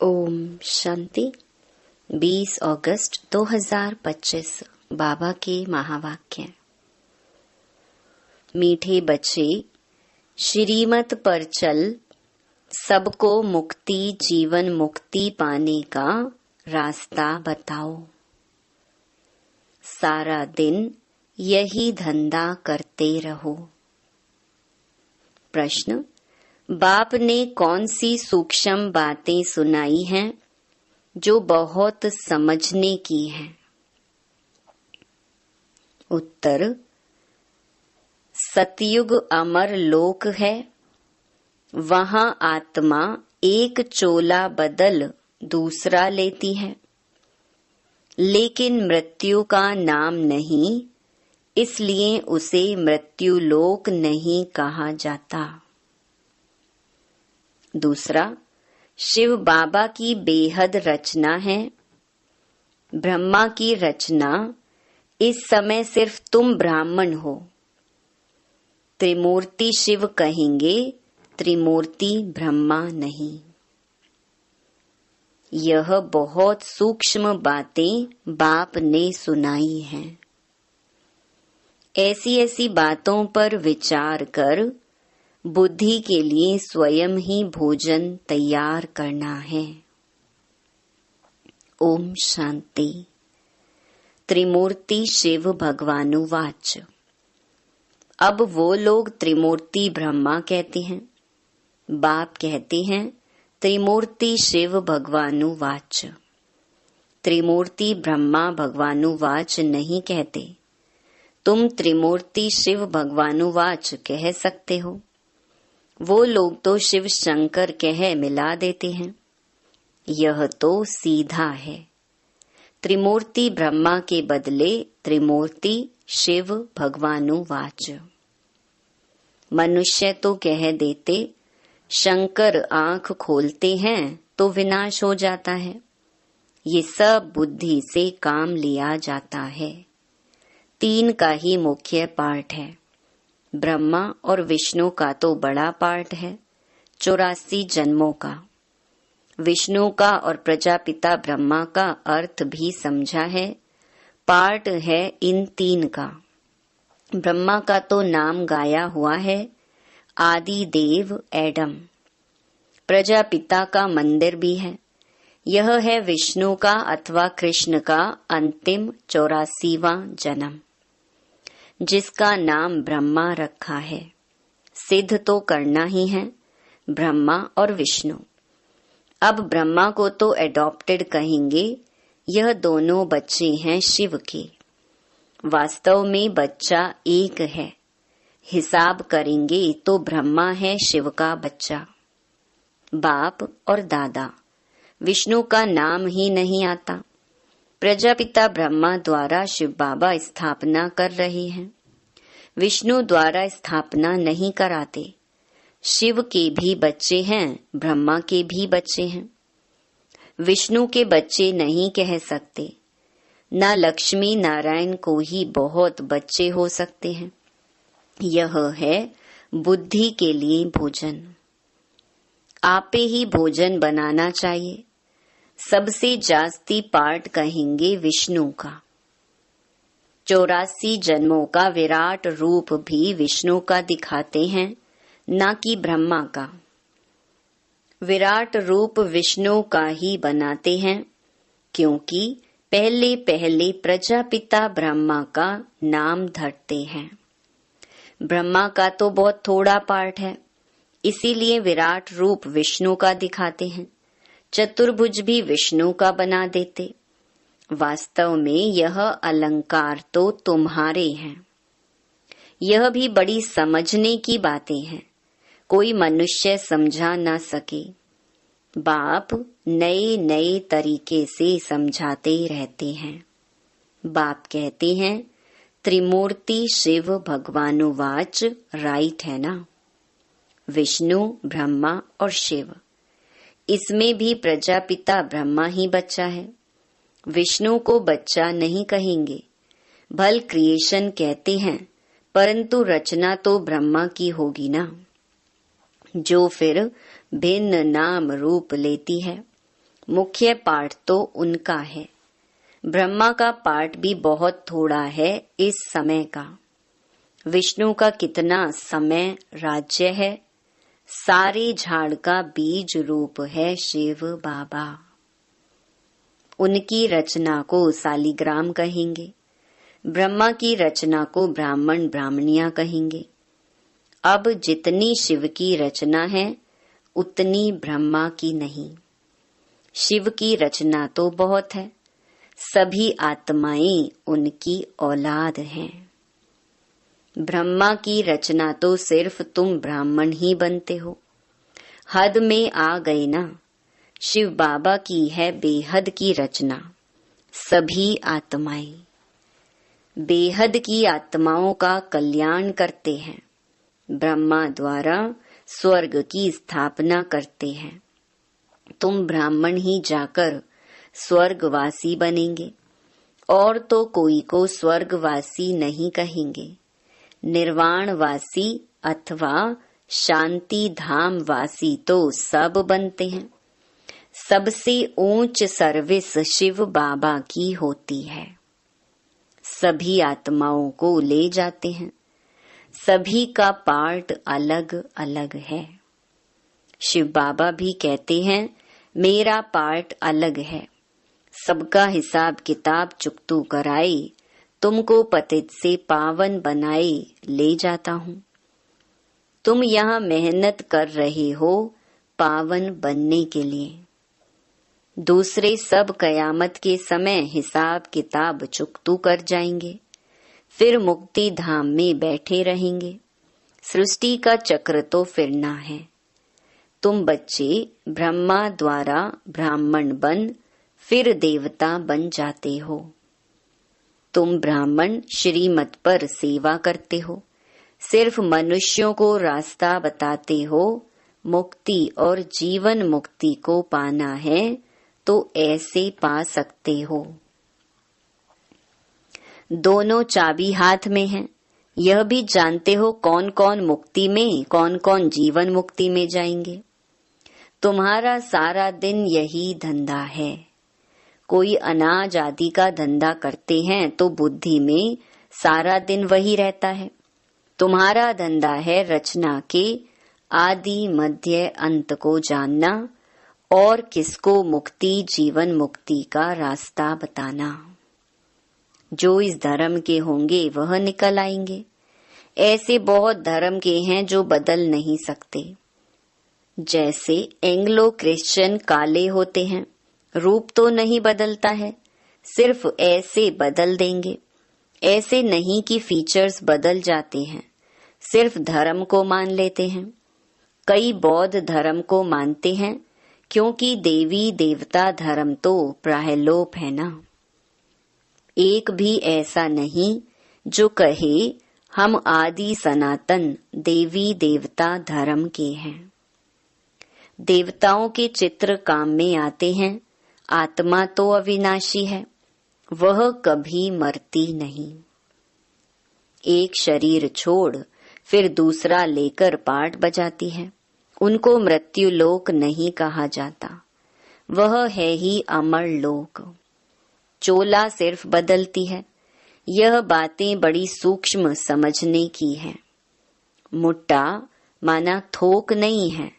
ओम शांति। 20 अगस्त 2025 बाबा के महावाक्य। मीठे बच्चे, श्रीमत पर चल, सबको मुक्ति जीवन मुक्ति पाने का रास्ता बताओ। सारा दिन यही धंधा करते रहो। प्रश्न: बाप ने कौन सी सूक्ष्म बातें सुनाई हैं जो बहुत समझने की हैं? उत्तर: सतयुग अमर लोक है, वहां आत्मा एक चोला बदल दूसरा लेती है, लेकिन मृत्यु का नाम नहीं, इसलिए उसे मृत्यु लोक नहीं कहा जाता। दूसरा, शिव बाबा की बेहद रचना है। ब्रह्मा की रचना, इस समय सिर्फ तुम ब्राह्मण हो। त्रिमूर्ति शिव कहेंगे, त्रिमूर्ति ब्रह्मा नहीं। यह बहुत सूक्ष्म बातें बाप ने सुनाई हैं। ऐसी ऐसी बातों पर विचार कर बुद्धि के लिए स्वयं ही भोजन तैयार करना है। ओम शांति। त्रिमूर्ति शिव भगवानुवाच। अब वो लोग त्रिमूर्ति ब्रह्मा कहते हैं, बाप कहते हैं त्रिमूर्ति शिव भगवानुवाच। त्रिमूर्ति ब्रह्मा भगवानुवाच नहीं कहते। तुम त्रिमूर्ति शिव भगवानुवाच कह सकते हो। वो लोग तो शिव शंकर कह मिला देते हैं। यह तो सीधा है। त्रिमूर्ति ब्रह्मा के बदले त्रिमूर्ति शिव भगवानुवाच। मनुष्य तो कह देते शंकर आंख खोलते हैं तो विनाश हो जाता है। ये सब बुद्धि से काम लिया जाता है। 3 का ही मुख्य पार्ट है। ब्रह्मा और विष्णु का तो बड़ा पार्ट है, 84 जन्मों का। विष्णु का और प्रजापिता ब्रह्मा का अर्थ भी समझा है, पार्ट है इन 3 का। ब्रह्मा का तो नाम गाया हुआ है, आदि देव एडम। प्रजापिता का मंदिर भी है। यह है विष्णु का अथवा कृष्ण का अंतिम 84वां जन्म, जिसका नाम ब्रह्मा रखा है। सिद्ध तो करना ही है, ब्रह्मा और विष्णु। अब ब्रह्मा को तो एडॉप्टेड कहेंगे। यह दोनों बच्चे हैं शिव के। वास्तव में बच्चा एक है। हिसाब करेंगे तो ब्रह्मा है शिव का बच्चा। बाप और दादा। विष्णु का नाम ही नहीं आता। प्रजापिता ब्रह्मा द्वारा शिव बाबा स्थापना कर रहे हैं। विष्णु द्वारा स्थापना नहीं कराते। शिव के भी बच्चे हैं, ब्रह्मा के भी बच्चे हैं। विष्णु के बच्चे नहीं कह सकते। न लक्ष्मी नारायण को ही बहुत बच्चे हो सकते हैं। यह है बुद्धि के लिए भोजन। आपे ही भोजन बनाना चाहिए। सबसे जास्ती पार्ट कहेंगे विष्णु का। 84 जन्मों का विराट रूप भी विष्णु का दिखाते हैं, न कि ब्रह्मा का। विराट रूप विष्णु का ही बनाते हैं, क्योंकि पहले पहले प्रजापिता ब्रह्मा का नाम धरते हैं। ब्रह्मा का तो बहुत थोड़ा पार्ट है, इसीलिए विराट रूप विष्णु का दिखाते हैं। चतुर्भुज भी विष्णु का बना देते। वास्तव में यह अलंकार तो तुम्हारे हैं। यह भी बड़ी समझने की बातें हैं, कोई मनुष्य समझा न सके। बाप नए नए तरीके से समझाते रहते हैं। बाप कहते हैं त्रिमूर्ति शिव भगवानुवाच, राइट है ना? विष्णु, ब्रह्मा और शिव, इसमें भी प्रजापिता ब्रह्मा ही बच्चा है। विष्णु को बच्चा नहीं कहेंगे, भल क्रिएशन कहते हैं, परंतु रचना तो ब्रह्मा की होगी ना, जो फिर भिन्न नाम रूप लेती है। मुख्य पाठ तो उनका है। ब्रह्मा का पाठ भी बहुत थोड़ा है इस समय का। विष्णु का कितना समय राज्य है। सारे झाड़ का बीज रूप है शिव बाबा। उनकी रचना को सालिग्राम कहेंगे, ब्रह्मा की रचना को ब्राह्मण ब्राह्मणियां कहेंगे। अब जितनी शिव की रचना है उतनी ब्रह्मा की नहीं। शिव की रचना तो बहुत है, सभी आत्माएं उनकी औलाद हैं। ब्रह्मा की रचना तो सिर्फ तुम ब्राह्मण ही बनते हो। हद में आ गए ना। शिव बाबा की है बेहद की रचना। सभी आत्माएं बेहद की आत्माओं का कल्याण करते हैं। ब्रह्मा द्वारा स्वर्ग की स्थापना करते हैं। तुम ब्राह्मण ही जाकर स्वर्गवासी बनेंगे, और तो कोई को स्वर्गवासी नहीं कहेंगे। निर्वाणवासी अथवा शांति धाम वासी तो सब बनते हैं। सबसे ऊंच सर्विस शिव बाबा की होती है। सभी आत्माओं को ले जाते हैं। सभी का पार्ट अलग अलग है। शिव बाबा भी कहते हैं मेरा पार्ट अलग है। सबका हिसाब किताब चुकतू कराए, तुमको पतित से पावन बनाए ले जाता हूँ। तुम यहाँ मेहनत कर रहे हो पावन बनने के लिए। दूसरे सब कयामत के समय हिसाब किताब चुकतू कर जाएंगे, फिर मुक्ति धाम में बैठे रहेंगे। सृष्टि का चक्र तो फिरना है। तुम बच्चे ब्रह्मा द्वारा ब्राह्मण बन फिर देवता बन जाते हो। तुम ब्राह्मण श्रीमत पर सेवा करते हो, सिर्फ मनुष्यों को रास्ता बताते हो। मुक्ति और जीवन मुक्ति को पाना है तो ऐसे पा सकते हो। दोनों चाबी हाथ में है। यह भी जानते हो कौन कौन मुक्ति में, कौन कौन जीवन मुक्ति में जाएंगे। तुम्हारा सारा दिन यही धंधा है। कोई अनाज आदि का धंधा करते हैं तो बुद्धि में सारा दिन वही रहता है। तुम्हारा धंधा है रचना के आदि मध्य अंत को जानना और किसको मुक्ति जीवन मुक्ति का रास्ता बताना। जो इस धर्म के होंगे वह निकल आएंगे। ऐसे बहुत धर्म के हैं जो बदल नहीं सकते। जैसे एंग्लो क्रिश्चियन काले होते हैं, रूप तो नहीं बदलता है, सिर्फ ऐसे बदल देंगे। ऐसे नहीं कि फीचर्स बदल जाते हैं, सिर्फ धर्म को मान लेते हैं। कई बौद्ध धर्म को मानते हैं क्योंकि देवी देवता धर्म तो प्रायलोप है ना। एक भी ऐसा नहीं जो कहे हम आदि सनातन देवी देवता धर्म के हैं। देवताओं के चित्र काम में आते हैं। आत्मा तो अविनाशी है, वह कभी मरती नहीं। एक शरीर छोड़ फिर दूसरा लेकर पाठ बजाती है। उनको मृत्यु लोक नहीं कहा जाता, वह है ही अमर लोक। चोला सिर्फ बदलती है। यह बातें बड़ी सूक्ष्म समझने की है। मुट्टा माना थोक नहीं है।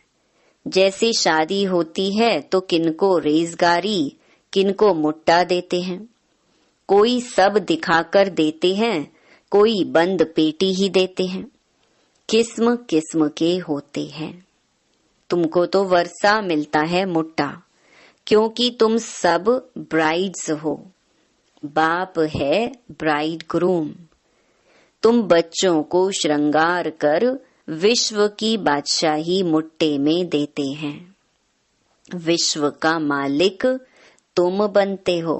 जैसे शादी होती है तो किनको रेजगारी किनको मुट्टा देते हैं। कोई सब दिखाकर देते हैं, कोई बंद पेटी ही देते हैं। किस्म किस्म के होते हैं। तुमको तो वर्षा मिलता है मुट्टा, क्योंकि तुम सब ब्राइड्स हो। बाप है ब्राइड ग्रूम। तुम बच्चों को श्रृंगार कर विश्व की बादशाही मुट्टे में देते हैं। विश्व का मालिक तुम बनते हो।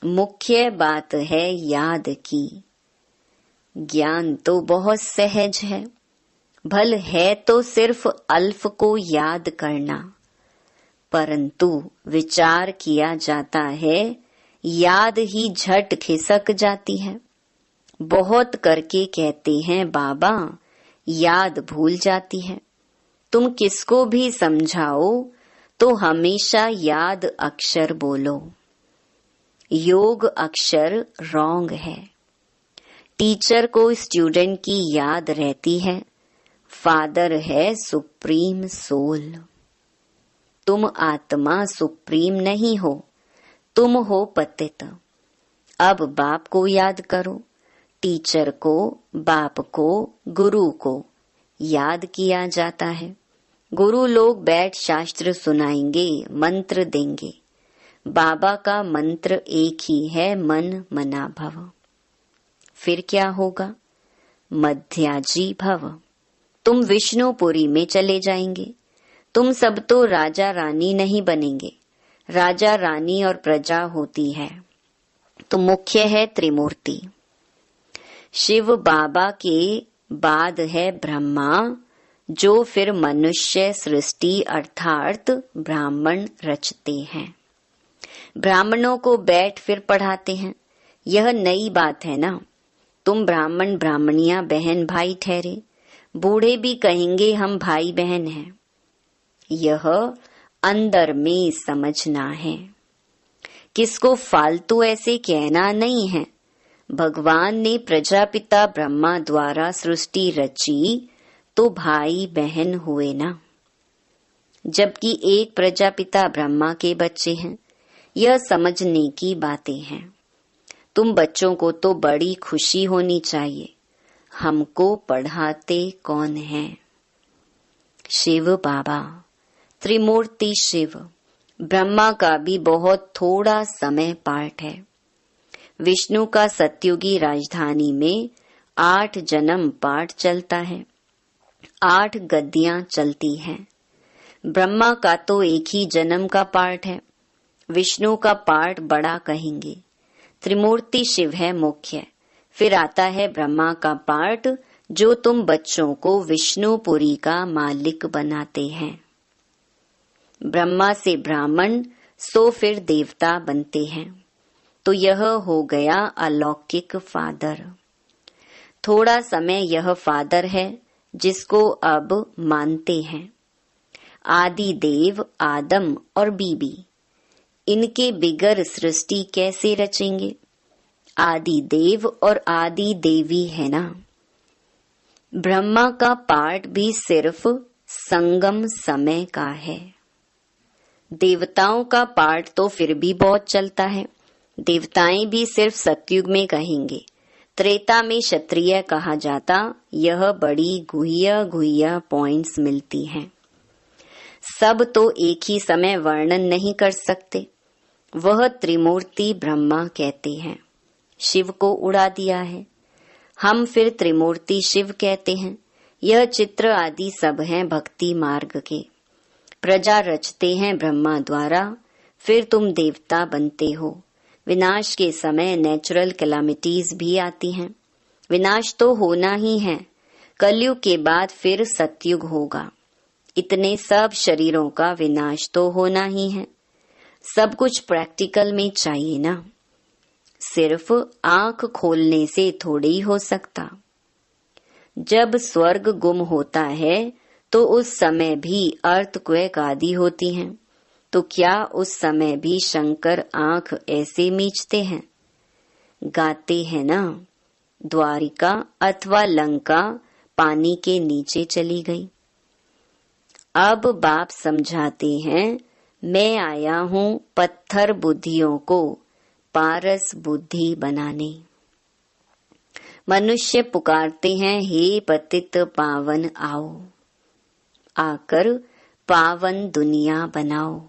मुख्य बात है याद की। ज्ञान तो बहुत सहज है, भल है तो सिर्फ अल्फ को याद करना, परंतु विचार किया जाता है, याद ही झट खिसक जाती है। बहुत करके कहते हैं बाबा, याद भूल जाती है। तुम किसको भी समझाओ तो हमेशा याद अक्षर बोलो। योग अक्षर रॉन्ग है। टीचर को स्टूडेंट की याद रहती है। फादर है सुप्रीम सोल। तुम आत्मा सुप्रीम नहीं हो, तुम हो पतित। अब बाप को याद करो। टीचर को, बाप को, गुरु को याद किया जाता है। गुरु लोग बैठ शास्त्र सुनाएंगे, मंत्र देंगे। बाबा का मंत्र एक ही है, मन मना भव। फिर क्या होगा? मध्याजी भव। तुम विष्णुपुरी में चले जाएंगे। तुम सब तो राजा रानी नहीं बनेंगे। राजा रानी और प्रजा होती है, तो मुख्य है त्रिमूर्ति। शिव बाबा के बाद है ब्रह्मा, जो फिर मनुष्य सृष्टि अर्थात ब्राह्मण रचते हैं। ब्राह्मणों को बैठ फिर पढ़ाते हैं। यह नई बात है ना। तुम ब्राह्मण ब्राह्मणियां बहन भाई ठहरे। बूढ़े भी कहेंगे हम भाई बहन हैं। यह अंदर में समझना है। किसको फालतू ऐसे कहना नहीं है। भगवान ने प्रजापिता ब्रह्मा द्वारा सृष्टि रची, तो भाई बहन हुए ना। जबकि एक प्रजापिता ब्रह्मा के बच्चे हैं। यह समझने की बातें हैं। तुम बच्चों को तो बड़ी खुशी होनी चाहिए। हमको पढ़ाते कौन है? शिव बाबा, त्रिमूर्ति शिव। ब्रह्मा का भी बहुत थोड़ा समय पाठ है। विष्णु का सत्युगी राजधानी में 8 जन्म पाठ चलता है। 8 गद्दियां चलती हैं। ब्रह्मा का तो एक ही जन्म का पाठ है। विष्णु का पाठ बड़ा कहेंगे। त्रिमूर्ति शिव है मुख्य। फिर आता है ब्रह्मा का पाठ, जो तुम बच्चों को विष्णुपुरी का मालिक बनाते हैं। ब्रह्मा से ब्राह्मण, सो फिर देवता बनते हैं। तो यह हो गया अलौकिक फादर। थोड़ा समय यह फादर है, जिसको अब मानते हैं। आदि देव आदम और बीबी, इनके बिगर सृष्टि कैसे रचेंगे? आदि देव और आदि देवी है ना। ब्रह्मा का पाठ भी सिर्फ संगम समय का है। देवताओं का पाठ तो फिर भी बहुत चलता है। देवताएं भी सिर्फ सतयुग में कहेंगे। त्रेता में क्षत्रिय कहा जाता। यह बड़ी गुह्य पॉइंट्स मिलती हैं। सब तो एक ही समय वर्णन नहीं कर सकते। वह त्रिमूर्ति ब्रह्मा कहते हैं। शिव को उड़ा दिया है। हम फिर त्रिमूर्ति शिव कहते हैं। यह चित्र आदि सब हैं भक्ति मार्ग के। प्रजा रचते हैं ब्रह्मा द्वारा, फिर तुम देवता बनते हो। विनाश के समय नेचुरल कैलामिटीज भी आती हैं। विनाश तो होना ही है। कलयुग के बाद फिर सतयुग होगा। इतने सब शरीरों का विनाश तो होना ही है। सब कुछ प्रैक्टिकल में चाहिए ना। सिर्फ आंख खोलने से थोड़ी हो सकता। जब स्वर्ग गुम होता है तो उस समय भी अर्थक्वेक आदि होती हैं। तो क्या उस समय भी शंकर आंख ऐसे मीचते हैं? गाते हैं ना, द्वारिका अथवा लंका पानी के नीचे चली गई। अब बाप समझाते हैं, मैं आया हूँ पत्थर बुद्धियों को पारस बुद्धि बनाने। मनुष्य पुकारते हैं, हे पतित पावन आओ, आकर पावन दुनिया बनाओ।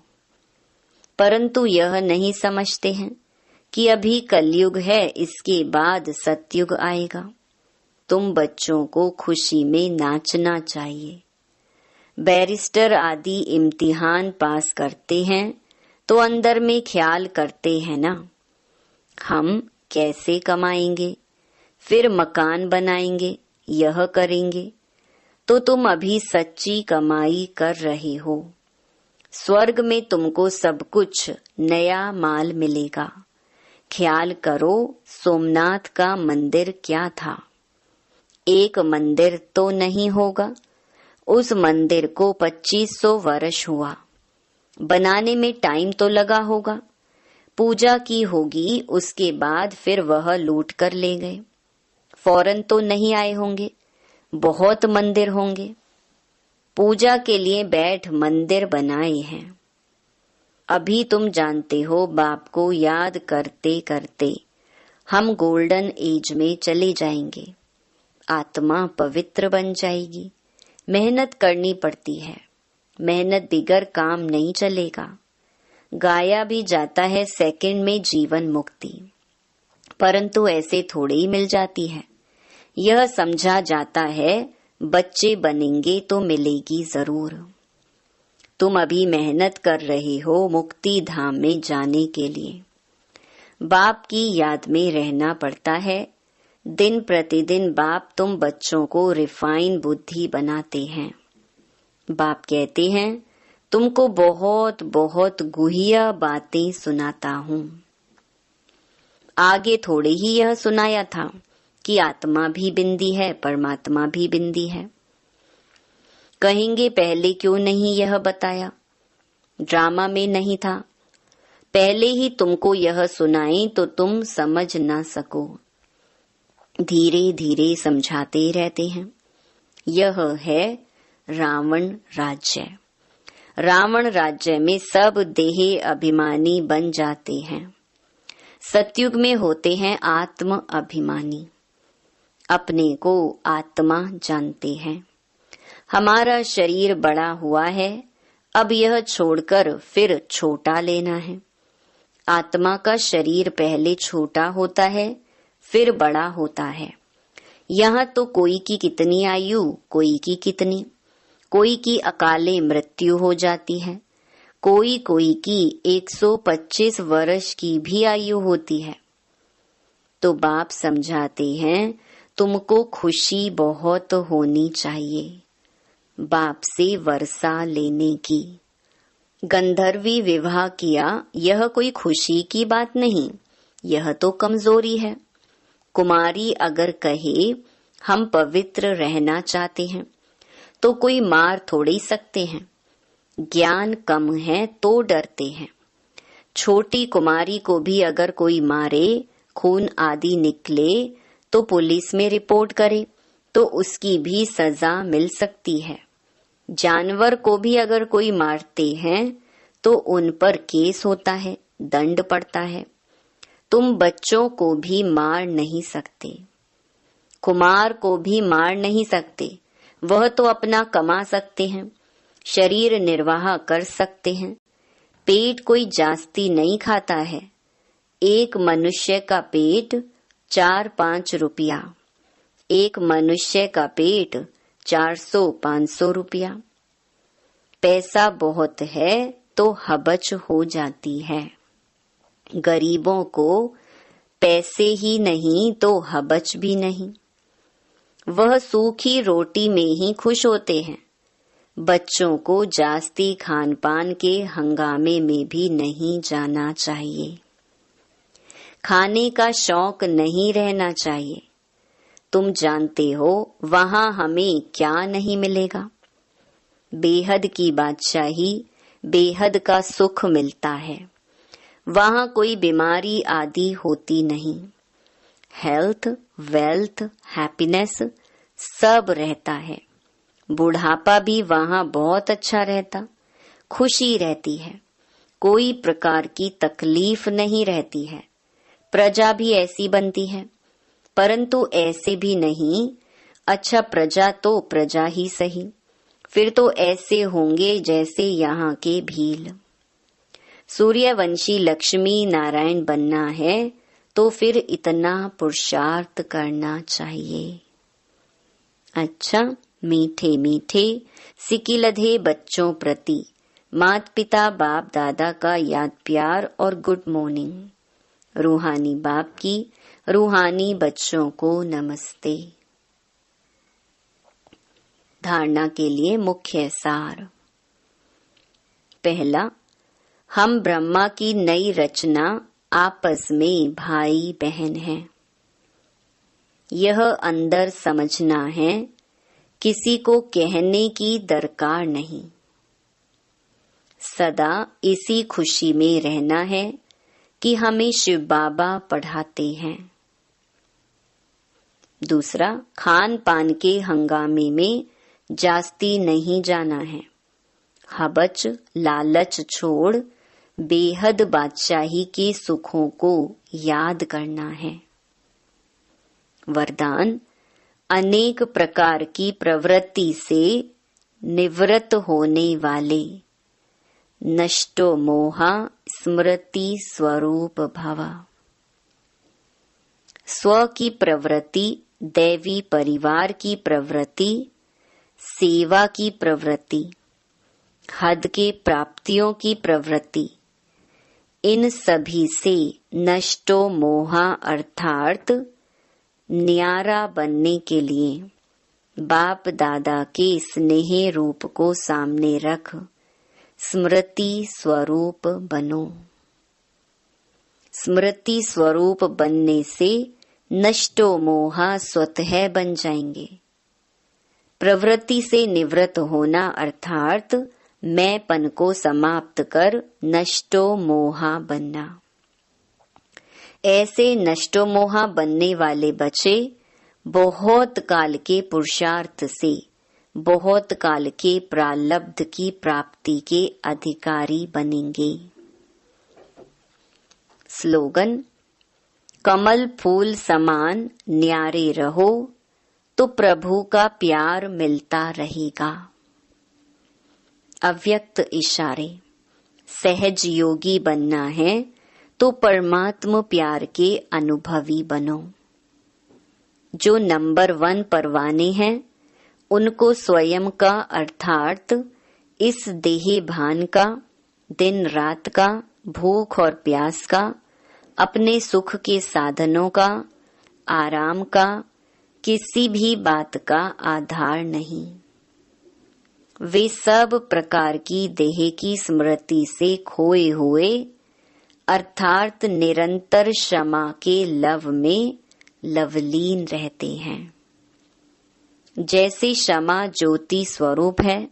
परंतु यह नहीं समझते हैं कि अभी कलयुग है, इसके बाद सतयुग आएगा। तुम बच्चों को खुशी में नाचना चाहिए। बैरिस्टर आदि इम्तिहान पास करते हैं तो अंदर में ख्याल करते हैं ना, हम कैसे कमाएंगे, फिर मकान बनाएंगे, यह करेंगे। तो तुम अभी सच्ची कमाई कर रहे हो। स्वर्ग में तुमको सब कुछ नया माल मिलेगा। ख्याल करो, सोमनाथ का मंदिर क्या था? एक मंदिर तो नहीं होगा। उस मंदिर को 2500 वर्ष हुआ। बनाने में टाइम तो लगा होगा, पूजा की होगी, उसके बाद फिर वह लूट कर ले गए। फौरन तो नहीं आए होंगे, बहुत मंदिर होंगे। पूजा के लिए बैठ मंदिर बनाए हैं। अभी तुम जानते हो, बाप को याद करते करते हम गोल्डन एज में चले जाएंगे। आत्मा पवित्र बन जाएगी। मेहनत करनी पड़ती है, मेहनत बिगर काम नहीं चलेगा। गाया भी जाता है सेकंड में जीवन मुक्ति, परंतु ऐसे थोड़े ही मिल जाती है। यह समझा जाता है बच्चे बनेंगे तो मिलेगी जरूर। तुम अभी मेहनत कर रहे हो मुक्ति धाम में जाने के लिए। बाप की याद में रहना पड़ता है। दिन प्रतिदिन बाप तुम बच्चों को रिफाइन बुद्धि बनाते हैं। बाप कहते हैं तुमको बहुत बहुत गुहिया बातें सुनाता हूँ। आगे थोड़े ही यह सुनाया था कि आत्मा भी बिंदी है, परमात्मा भी बिंदी है। कहेंगे पहले क्यों नहीं यह बताया? ड्रामा में नहीं था। पहले ही तुमको यह सुनाई तो तुम समझ ना सको। धीरे धीरे समझाते रहते हैं। यह है रावण राज्य। रावण राज्य में सब देह अभिमानी बन जाते हैं। सतयुग में होते हैं आत्म अभिमानी, अपने को आत्मा जानते हैं। हमारा शरीर बड़ा हुआ है, अब यह छोड़कर फिर छोटा लेना है। आत्मा का शरीर पहले छोटा होता है, फिर बड़ा होता है। यहाँ तो कोई की कितनी आयु, कोई की कितनी, कोई की अकाले मृत्यु हो जाती है, कोई कोई की 125 वर्ष की भी आयु होती है। तो बाप समझाते हैं तुमको खुशी बहुत होनी चाहिए बाप से वर्षा लेने की। गंधर्वी विवाह किया, यह कोई खुशी की बात नहीं, यह तो कमजोरी है। कुमारी अगर कहे हम पवित्र रहना चाहते हैं तो कोई मार थोड़ी सकते हैं। ज्ञान कम है तो डरते हैं। छोटी कुमारी को भी अगर कोई मारे, खून आदि निकले तो पुलिस में रिपोर्ट करे तो उसकी भी सजा मिल सकती है। जानवर को भी अगर कोई मारते हैं तो उन पर केस होता है, दंड पड़ता है। तुम बच्चों को भी मार नहीं सकते, कुमार को भी मार नहीं सकते, वह तो अपना कमा सकते हैं, शरीर निर्वाह कर सकते हैं। पेट कोई जास्ती नहीं खाता है। एक मनुष्य का पेट 4-5 रुपया, एक मनुष्य का पेट 400-500 रुपया। पैसा बहुत है तो हबच हो जाती है। गरीबों को पैसे ही नहीं तो हबच भी नहीं। वह सूखी रोटी में ही खुश होते हैं। बच्चों को जास्ती खान पान के हंगामे में भी नहीं जाना चाहिए। खाने का शौक नहीं रहना चाहिए। तुम जानते हो वहां हमें क्या नहीं मिलेगा। बेहद की बादशाही, बेहद का सुख मिलता है। वहां कोई बीमारी आदि होती नहीं। हेल्थ, वेल्थ, हैप्पीनेस सब रहता है। बुढ़ापा भी वहां बहुत अच्छा रहता, खुशी रहती है, कोई प्रकार की तकलीफ नहीं रहती है। प्रजा भी ऐसी बनती है, परंतु ऐसे भी नहीं। अच्छा, प्रजा तो प्रजा ही सही, फिर तो ऐसे होंगे जैसे यहाँ के भील। सूर्यवंशी लक्ष्मी नारायण बनना है तो फिर इतना पुरुषार्थ करना चाहिए। अच्छा, मीठे मीठे सिकिलधे बच्चों प्रति माता पिता बाप दादा का याद प्यार और गुड मॉर्निंग। रूहानी बाप की रूहानी बच्चों को नमस्ते। धारणा के लिए मुख्य सार। पहला, हम ब्रह्मा की नई रचना आपस में भाई बहन हैं। यह अंदर समझना है, किसी को कहने की दरकार नहीं। सदा इसी खुशी में रहना है कि हमें शिव बाबा पढ़ाते हैं। दूसरा, खान पान के हंगामे में जास्ती नहीं जाना है। हबच लालच छोड़ बेहद बादशाही के सुखों को याद करना है। वरदान, अनेक प्रकार की प्रवृत्ति से निवृत्त होने वाले नष्टो मोहा स्मृति स्वरूप भवा। स्व की प्रवृत्ति, दैवी परिवार की प्रवृत्ति, सेवा की प्रवृत्ति, हद के प्राप्तियों की प्रवृत्ति, इन सभी से नष्टो मोहा अर्थात न्यारा बनने के लिए बाप दादा के स्नेह रूप को सामने रख स्मृति स्वरूप बनो। स्मृति स्वरूप बनने से नष्टो मोहा स्वतः बन जाएंगे। प्रवृत्ति से निवृत्त होना अर्थात मैंपन को समाप्त कर नष्टो मोहा बनना। ऐसे नष्टो मोहा बनने वाले बच्चे बहुत काल के पुरुषार्थ से बहुत काल के प्रारब्ध की प्राप्ति के अधिकारी बनेंगे। स्लोगन, कमल फूल समान न्यारे रहो तो प्रभु का प्यार मिलता रहेगा। अव्यक्त इशारे, सहज योगी बनना है तो परमात्म प्यार के अनुभवी बनो। जो नंबर 1 परवाने हैं उनको स्वयं का अर्थात इस देह भान का, दिन रात का, भूख और प्यास का, अपने सुख के साधनों का, आराम का, किसी भी बात का आधार नहीं। वे सब प्रकार की देह की स्मृति से खोए हुए अर्थात निरंतर क्षमा के लव में लवलीन रहते हैं। जैसे क्षमा ज्योति स्वरूप है,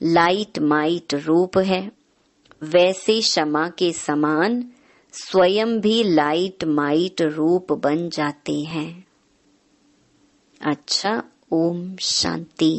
लाइट माइट रूप है, वैसे क्षमा के समान स्वयं भी लाइट माइट रूप बन जाते हैं। अच्छा, ओम शांति।